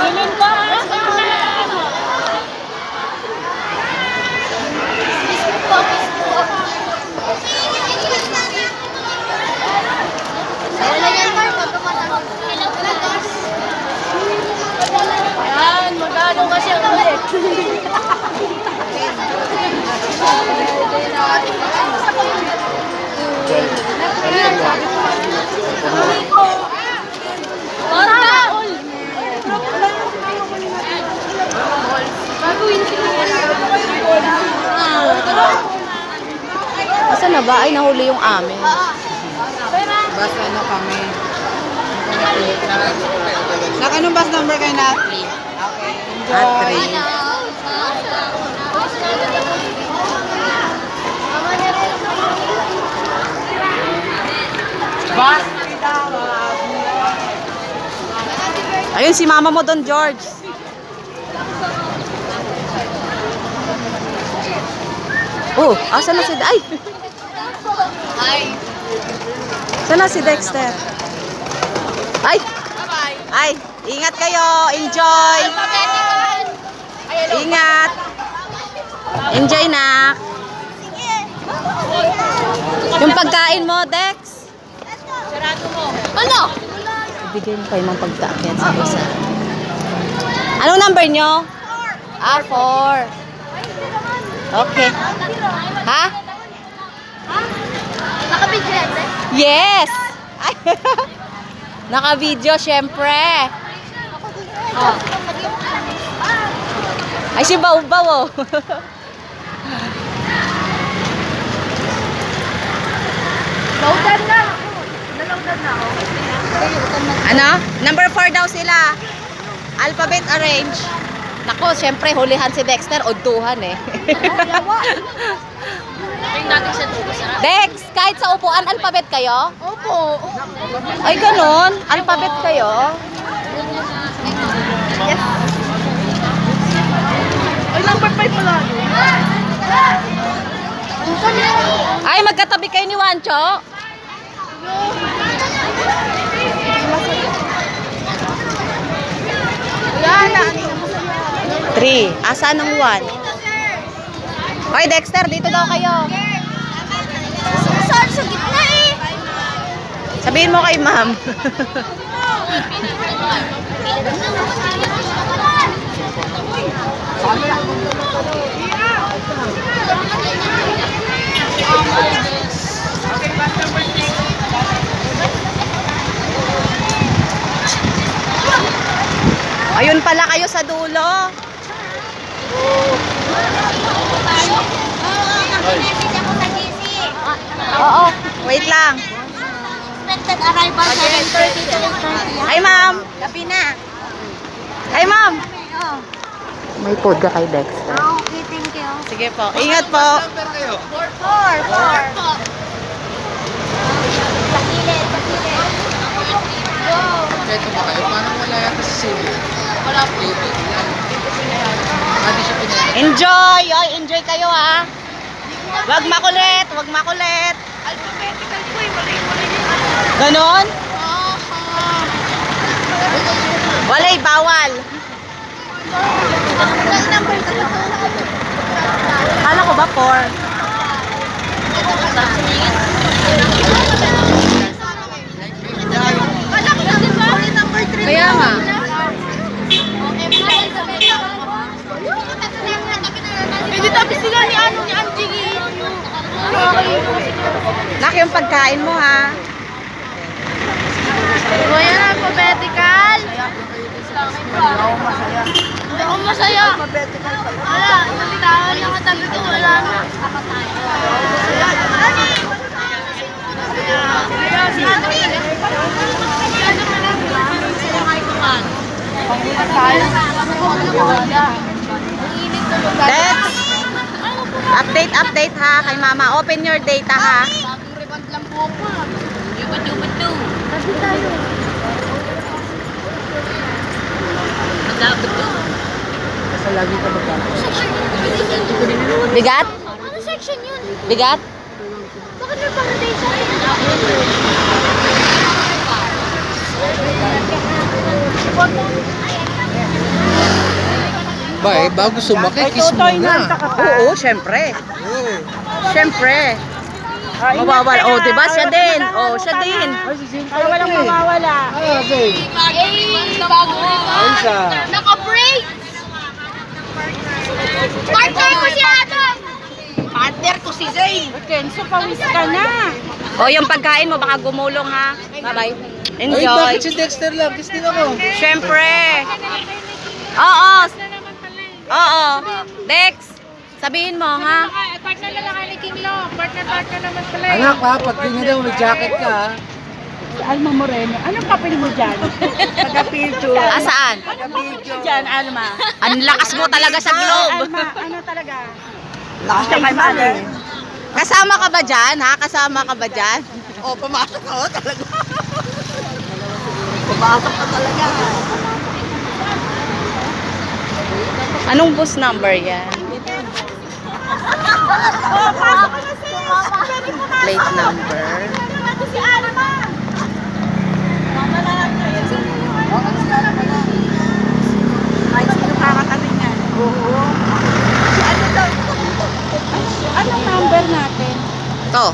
Bilin ko. Ayan, magano kasi ang ulit. Asa na ba? Ay, nahuli yung amin. Bus ano kami. Anong bus number kayo na? 3. Okay. At 3. Bus! Ayun, si mama mo doon, George. Oh, asan na si... Ay! Saan na si Dexter? Ay! Ay! Ingat kayo! Enjoy! Ingat! Enjoy na! Yung pagkain mo, Dex! Ano? Ibigay mo kayo ng pagkain sa isa. Anong number nyo? 4. Okay. Ha? Nakabigyan eh? Yes! Ay, naka-video, syempre. Oh. Ay, si Bawbaw, oh. Loaded na ako. Naloaded na ako. Ano? Number 4 daw sila. Alphabet arrange. Nako, syempre, hulihan si Dexter. Oduhan, eh. Tingnan natin sa tubo, sarap. Dex, kahit sa upuan, alphabet kayo? Opo. Ay, ganun. Alphabet kayo? Yes. Ay, number 5 pala. Ay, magkatabi kayo ni Wancho. Wala na. 3. Asa ng 1? Hoy, Dexter, dito daw kayo. Saan sa gitna eh? Sabihin mo kay ma'am. Ayun pala kayo sa dulo. Oo, wait lang. Expected arrival 7:30 to 8:30. Hi, ma'am. Gabi na. Hi, ma'am. Oh. May food ka kay Dexter. Okay, thank you. Sige po. Ingat po. 4. Pakilid. Go. Ito ba kayo? Parang wala yata si Silvia. Wala po. Hindi siya pinag... Enjoy. Oy, enjoy kayo, ha. Wag makulit. Wag makulit. Alphabetical po eh. Mali. Ganon? Walay, bawal. Ilang number ka ba? Kala ko ba 4? Kala ko na din ba? Number 3. Kaya nga. Hindi tapos sila ni Angie. Laki yung pagkain mo, ha. O yan, alphabetical. Hindi ako masaya. Wala, nabitawan lang ang tabi ko. Wala na. Dex, update ha kay mama. Open your data, ha. Bagong rebound lang po ako. Yubad do. Kasi tayo. Magdabot do. Basta lagi ka magkakaroon. Bigat? Ano section yun? Bigat? Bakit may pang-rotation? Ba, eh, bago sumakit, kiss muna. Oo, syempre. Syempre. Mawawala. Oh, di ba? Siya din. Oh, siya din. Para walang mawawala. Naka-break! Partner ko si Adam! Partner ko si Zane! Kenzo, pawis ka na. Oh, yung pagkain mo, baka gumulong ha. Bye-bye. Ay, Enjoy. bakit si Dexter lang? Kiss din ako. Syempre. Oo. Oo. Dex, sabihin mo ha. Partner na lang ni King Lo. Partner naman pala. Anak ha, pag ganyan daw, may jacket ka ha. Alma Moreno. Anong papel mo dyan? Taga-picture. Saan? Dyan, Alma. Ang lakas mo talaga sa globe. Alma, ano talaga? Lakas ka kay Mali. Kasama ka ba dyan ha? Kasama ka ba dyan? Oh, pumasok ka. Oh, talaga. Pumasok ka talaga. Anong bus number yan? Oh, pasok ka na, sis. Plate number.